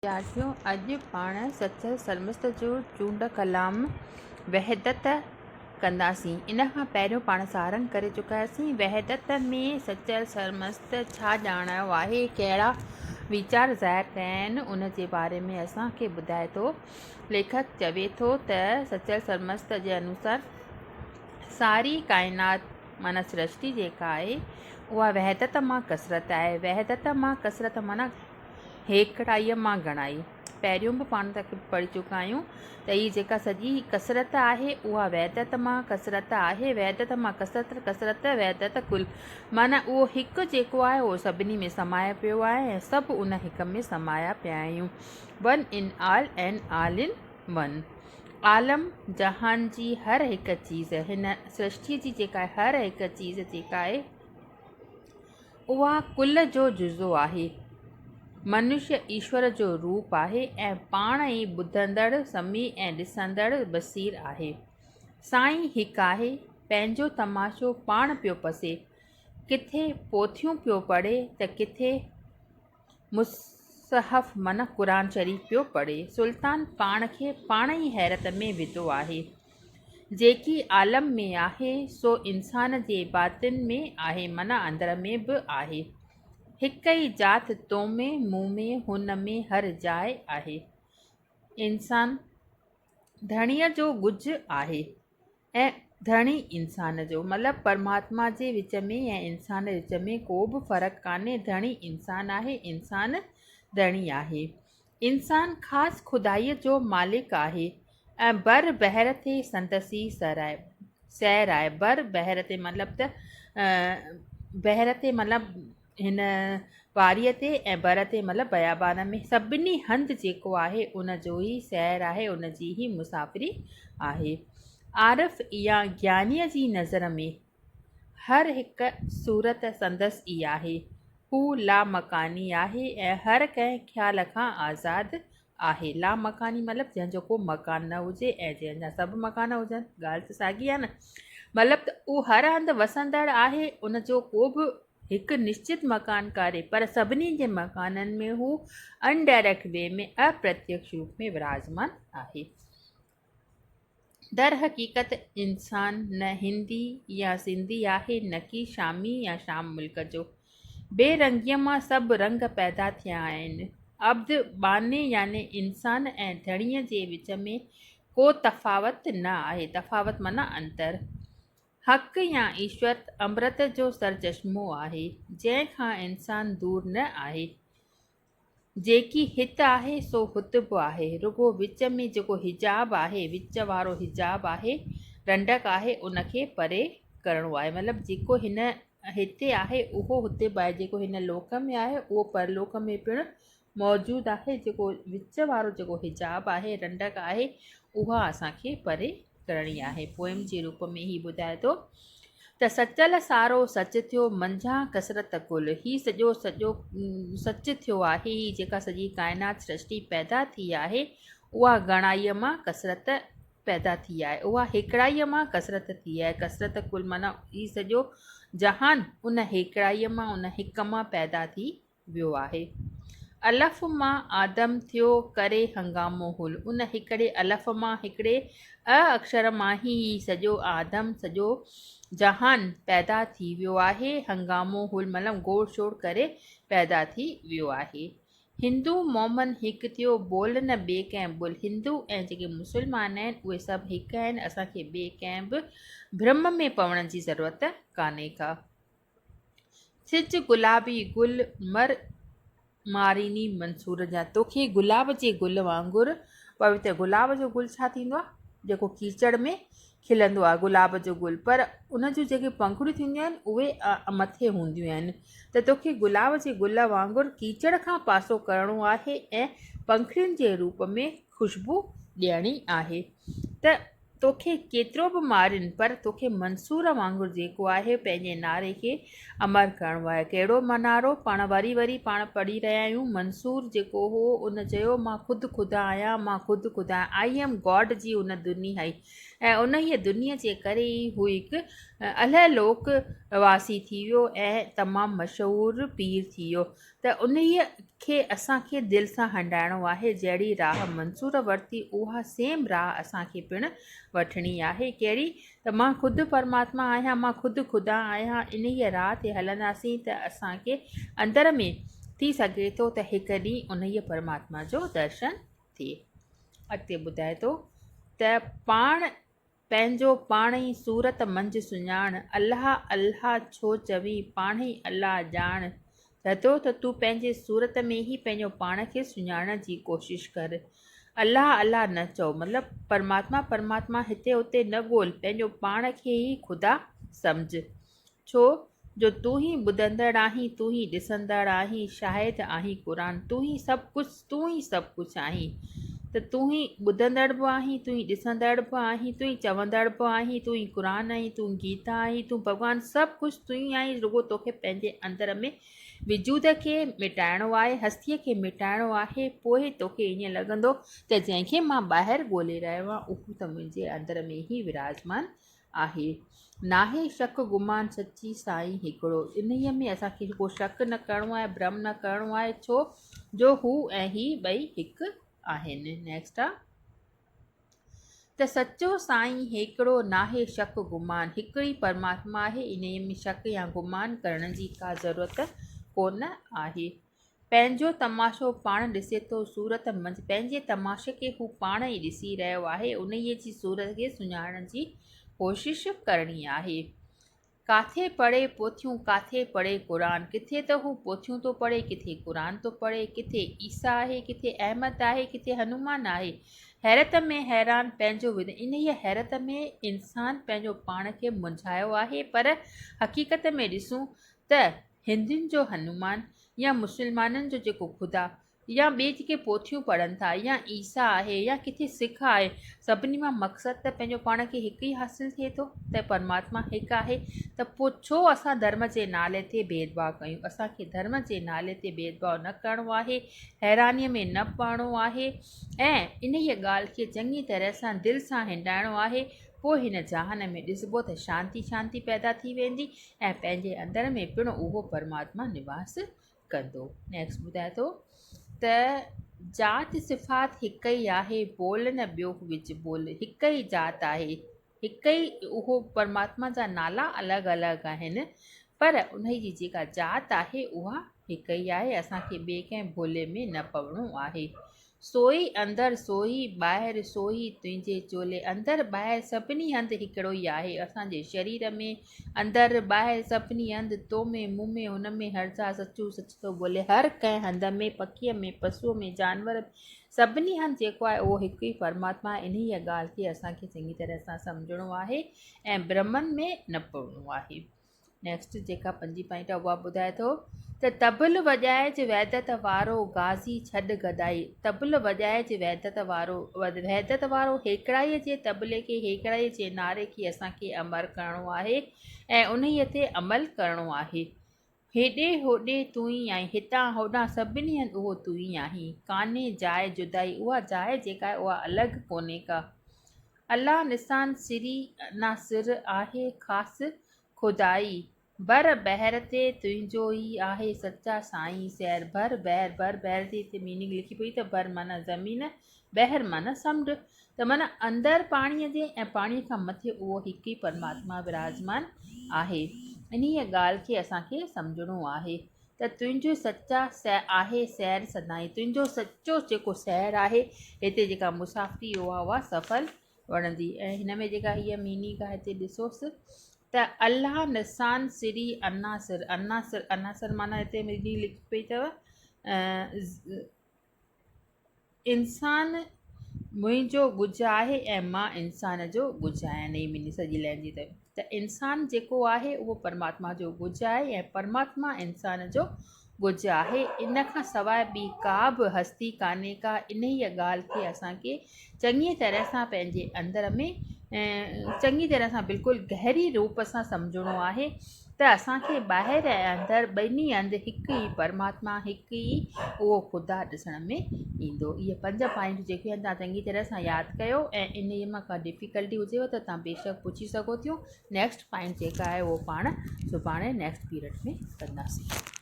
विद्यार्थियों, अॼु पाण सचल सरमस्त जो चूंड कलाम वहदत कंदासीं। इन खां पहिरियों पाण सारंग करे चुकासीं। वहदत में सचल सरमस्त छा ॼाणायो आहे, कहिड़ा वीचार ज़ाहिर कया आहिनि, उन जे बारे में असांखे ॿुधाए थो। लेखक चवे थो त सचल सरमस्त जे अनुसार सारी काइनात माना सृष्टि जेका आहे उहा वहदत मां कसरत आहे। वहदत मां कसरत माना हेकड़ाईअ मां घणाई। पहिरियों बि पाण तक पढ़ी चुका आहियूं त हीअ जेका सॼी कसरत आहे उहा वहदत मां कसरत आहे। वहदत मां कसरत, कसरत वहदत कुल, माना उहो हिकु जेको आहे उहो सभिनी में समाया पियो आहे ऐं सभु उन हिक में समाया पिया आहियूं। One in all and all in one. आलम जहान जी हर हिकु चीज़, हिन सृष्टि जी जेका हर हिकु चीज़ जेका आहे उहा कुल जो जुज़ो आहे। मनुष्य ईश्वर जो रूप आहे ऐं पाण ई ॿुधंदड़, समी ऐं ॾिसंदड़ बसीर आहे। साईं हिकु आहे, पंहिंजो तमाशो पाण पियो पसे, किथे पोथियूं पियो पढ़े त किथे मुसहफ़ माना क़ुरान शरीफ़ पियो पढ़े। सुल्तान पाण खे पाण ई हैरत में विधो आहे। जेकी आलम में आहे सो इंसान जे बातिन में आहे, माना अंदर में बि आहे। हिक ई जात तो में, मूं में, हुन में हर जाइ आहे। इंसान धणीअ जो गुज आहे ऐं धणी इंसान जो, मतिलबु परमात्मा जे विच में ऐं इंसान जे विच में को बि फ़र्क़ु कान्हे। धणी इंसान आहे, इंसान धणी आहे। इंसान ख़ासि खुदाईअ जो मालिक आहे ऐं बर बहर ते संदसी सैर आहे। बर बहर ते मतिलबु त बहर ते मतिलबु हिन वारीअ ते ऐं बर ते मतिलबु बयाबान में सभिनी हंधि जेको आहे उन जो ई सैर आहे, उन जी ई मुसाफ़िरी आहे। आरिफ़ या ज्ञानीअ जी नज़र में हर हिकु सूरत संदसि ई आहे। हू लामकानी आहे ऐं हर कंहिं ख़्याल खां आज़ादु आहे। लामकानी मतिलबु जंहिंजो को मकान न हुजे ऐं जंहिंजा सभु मकान हुजनि, ॻाल्हि त साॻी आहे न। मतिलबु त उहो हर हंधि वसंदड़ आहे, उन जो को बि हिकु निश्चित मकान कारे, पर सभिनी जे मकाननि में हू अनडायरेक्ट वे में, अप्रत्यक्ष रूप में विराजमान आहे। दर हक़ीक़त इंसान न हिंदी या सिंधी आहे, न कि शामी या शाम मुल्क जो। बेरंगीअ मां सभु रंग पैदा थिया आहिनि। अब्द बाने याने इंसान ऐं धणीअ जे विच में को तफ़ावत न आहे। तफ़ावत माना अंतर। हक़ या ईश्वर अमृत जो सरचश्मो आहे, जंहिंखां इंसान दूर न आहे। जेकी हित आहे सो हुत बि आहे। रुगो विच में जेको हिजाब आहे, विच वारो हिजाब आहे, रंडक आहे, उनखे परे करिणो आहे। मतिलबु जेको हिते आहे उहो हुते बि आहे, जेको हिन लोक में आहे उहो परलोक में पिणु मौजूदु आहे। जेको विच वारो जेको हिजाब आहे, रंडक आहे, उहा असांखे परे करणी आहे। पोइम जे रूप में ही ॿुधाए थो त सचल सारो सच थियो, मंझां कसरत कुल। ही सॼो सच थियो आहे। ही जेका सॼी काइनात सृष्टि पैदा थी आहे उहा घणाईअ मां कसरत पैदा थी आहे, उहा हिकिड़ाईअ मां कसरत थी आहे। कसरत कुल माना ही सॼो जहान उन हिकिड़ाईअ मां, उन हिक मां पैदा थी वियो आहे। अलफ़ मां आदम थियो करे हंगामो हुल। उन हिकिड़े अलफ़ मां, हिकिड़े अक्षर मां ही सॼो आदम, सॼो जहान पैदा थी वियो आहे। हंगामो हुल मतिलबु गोड़ शोड़ करे पैदा थी वियो आहे। हिंदू मोमन हिकु थियो, बोल न ॿिए कंहिं बुल। हिंदू ऐं जेके मुस्लमान आहिनि उहे सभु हिकु आहिनि। असांखे ॿिए कंहिं बि भ्रम में पवण जी ज़रूरत कान्हे का। सिज गुलाबी गुल मर मारीनी मंसूर जा। तोखे गुलाब जे गुल वांगुरु पवित्र। गुलाब जो गुल छा थींदो आहे, जेको कीचड़ में खिलंदो आहे, गुलाब जो गुल, पर उन जूं जेके पंखुड़ियूं थींदियूं आहिनि उहे मथे हूंदियूं आहिनि। त तोखे गुलाब जे गुल वांगुरु कीचड़ खां पासो करिणो आहे ऐं पंखुड़ियुनि जे रूप में ख़ुशबू ॾियणी आहे। त तोखे केतिरो बि मारिन, पर तोखे मंसूर वांगुरु जेको आहे पंहिंजे नारे खे अमर करिणो आहे। कहिड़ो नारो पाण वरी वरी पाण पढ़ी रहिया आहियूं। मंसूर जेको हो उन चयो, मां ख़ुदि ख़ुदा आहियां, मां ख़ुदि ख़ुदा, आई एम गॉड जी उन दुनिया ई, ऐं उन ई दुनिया जे करे ई हू हिकु अलह लोक वासी थी वियो ऐं तमामु मशहूरु पीर थी वियो। त उन्हीअ खे असांखे दिलि सां हंडाइणो आहे। जहिड़ी राह मंसूर वरिती उहा सेम राह असांखे पिणु वठिणी आहे। कहिड़ी? त मां ख़ुदि परमात्मा आहियां, मां ख़ुदि ख़ुदा आहियां। इन्हीअ राह ते हलंदासीं त असांखे अंदर में थी सघे थो त हिकु ॾींहुं उन्हीअ परमात्मा जो दर्शन थिए। अॻिते ॿुधाए थो त पाण पंहिंजो पाण ई सूरत मंझि सुञाण, अलाह अलाह छो चवी पाण ई अलाह ॼाण। चतो त तूं पंहिंजे सूरत में ई पंहिंजो पाण खे सुञाणण जी कोशिशि कर। अलाह अलाह न चओ, मतिलबु परमात्मा परमात्मा हिते हुते न ॻोल्हि, पंहिंजो पाण खे ई ख़ुदा सम्झ। छो जो तूं ई ॿुधंदड़ आहीं, तूं ई ॾिसंदड़ आहीं, शाहिद आहीं क़ुरान, तूं ई सभु कुझु, तूं ई सभु कुझु आहीं। त तूं ई ॿुधंदड़ बि आहीं, तूं ई ॾिसंदड़ बि आहीं, तूं ई चवंदड़ बि आहीं, तूं ई क़ुरान आहीं, तूं गीता आहीं, तूं भॻवानु, सभु कुझु तूं ई आहीं। रुॻो तोखे पंहिंजे अंदर में वजूद खे मिटाइणो आहे, हस्तीअ खे मिटाइणो आहे। पोइ तोखे ईअं लॻंदो त जंहिंखे मां ॿाहिरि ॻोल्हे रहियो आहियां उहो त मुंहिंजे अंदर में ई विराजमान आहे। नाहे शक गुमान सची साईं हिकिड़ो। इन्हीअ में असांखे को शक न करिणो आहे, भ्रम न करिणो आहे। छो जो हू ऐं ही ॿई हिकु आहिनि। नेक्स्ट आहे त सचो साईं हिकिड़ो, नाहे शक गुमान। हिकिड़ी परमात्मा आहे, इन में शक या गुमान करण जी का ज़रूरत कोन आहे। पंहिंजो तमाशो पाण ॾिसे थो सूरत मंझि, पंहिंजे तमाशे खे हू पाण ई ॾिसी रहियो आहे। उन्हीअ जी सूरत खे सुञाणण जी कोशिशि करणी आहे। काथे पढ़े पोथियूं, काथे पढ़े क़ुरान। किथे त हू पोथियूं थो पढ़े, किथे क़ुरान थो पढ़े, किथे ईसा आहे, किथे अहमद आहे, किथे हनुमान आहे। हैरत में हैरान पंहिंजो विद। इन्हीअ हैरत में इंसानु पंहिंजो पाण खे मुंझायो आहे। पर हक़ीक़त में ॾिसूं त हिंदुनि जो हनुमान या मुस्लमाननि जो जेको ख़ुदा या ॿिए जेके पोथियूं पढ़नि था या ईसा आहे या किथे सिख आहे, सभिनी मां मक़सदु त पंहिंजो पाण खे हिकु ई हासिलु थिए थो त परमात्मा हिकु आहे। त पोइ छो असां धर्म जे नाले ते भेदभाव कयूं? असांखे धर्म जे नाले ते भेदभाव न करिणो आहे, हैरानीअ में न पवणो आहे ऐं इन्हीअ ॻाल्हि खे चङी तरह सां दिलि सां हिंडाइणो आहे। पोइ हिन जहान में ॾिसबो त शांती शांती पैदा थी वेंदी ऐं पंहिंजे अंदर में पिणु उहो परमात्मा निवास कंदो। नेक्स्ट ॿुधाए थो त जात सिफ़ात हिकु ई आहे, बोल न ॿियो विच बोल। हिकु ई जात आहे, हिकु ई उहो परमात्मा जा नाला अलॻि अलॻि आहिनि, पर उन जी जेका जात आहे उहा हिकु ई आहे। असांखे ॿिए कंहिं भोले में न पवणो आहे। सोई अंदरि सोई ॿाहिरि सोई तुंहिंजे चोले। अंदरि ॿाहिरि सभिनी हंधि हिकिड़ो ई आहे। असांजे शरीर में अंदरि ॿाहिरि सभिनी हंधि, तो में मुंहुं में हुन में हर जा सचू सच थो बोले। हर कंहिं हंध में, पखीअ में, पशुअ में, जानवर, सभिनी हंधि जेको आहे उहो हिकु ई परमात्मा आहे। इन्हीअ ॻाल्हि खे असांखे चङी तरह सां सम्झणो आहे ऐं भ्रमनि में न पवणो आहे। नेक्स्ट जेका 5 पॉइंट आहे उहा ॿुधाए थो त तबल वॼाइज वैदत वारो गाज़ी छॾ गदाई। तबल वॼाइज वैदत वारो हेकड़ाईअ जे तबले खे, हेकड़ाईअ जे नारे खे असांखे अमर करिणो आहे ऐं उन्हीअ ते अमल करिणो आहे। हेॾे होॾे तूं ई आहीं, हितां होॾां सभिनी हंधि उहो तूं ई आहीं। कान्हे जाइ जुदाई, उहा जाइ जेका आहे उहा अलॻि कोन्हे का। अलाह निशान सिरी नासिर आहे ख़ासि खुदाई। बर बहर ते तुंहिंजो ई आहे सचा साईं सैर। बर बहर ते हिते मीनिंग लिखी पई त बर माना ज़मीन, बहर माना समुंड। त माना अंदरि पाणीअ जे ऐं पाणीअ खां मथे उहो हिकु ई परमात्मा विराजमान आहे। इन्हीअ ॻाल्हि खे असांखे सम्झणो आहे त तुंहिंजो सचा आहे सैर सदाईं। तुंहिंजो सचो जेको सैर आहे, हिते जेका मुसाफ़िरी उहा सफ़ल वणंदी। ऐं हिन में जेका हीअ मीनिंग आहे हिते ॾिसोसि त अलाह निशान सिरी अनासिर। अनासिर, अनासिर माना हिते मीनिंग लिखी पई अथव इंसानु मुंहिंजो गुज आहे ऐं मां इंसान जो गुज आहियां। नई मीनिंग सॼी लाइन जी त इंसानु जेको आहे उहो परमात्मा जो गुज आहे ऐं परमात्मा इंसान जो गुज आहे। इन खां सवाइ ॿी का बि हस्ती कान्हे का। इन ई ॻाल्हि खे असांखे चङी तरह सां पंहिंजे अंदर में चङी तरह सां बिल्कुलु गहरी रूप सां सम्झणो आहे त असांखे ॿाहिरि ऐं अंदरि ॿिन्ही हंधि हिकु ई परमात्मा हिकु ई उहो ख़ुदा ॾिसण में ईंदो। इहे 5 पॉइंट जेके आहिनि तव्हां चङी तरह सां यादि कयो ऐं इन मां का डिफ़िकल्टी हुजेव त तव्हां बेशक पुछी सघो थियूं। नेक्स्ट पॉइंट जेका आहे उहो पाण सुभाणे नेक्स्ट पीरियड में कंदासीं।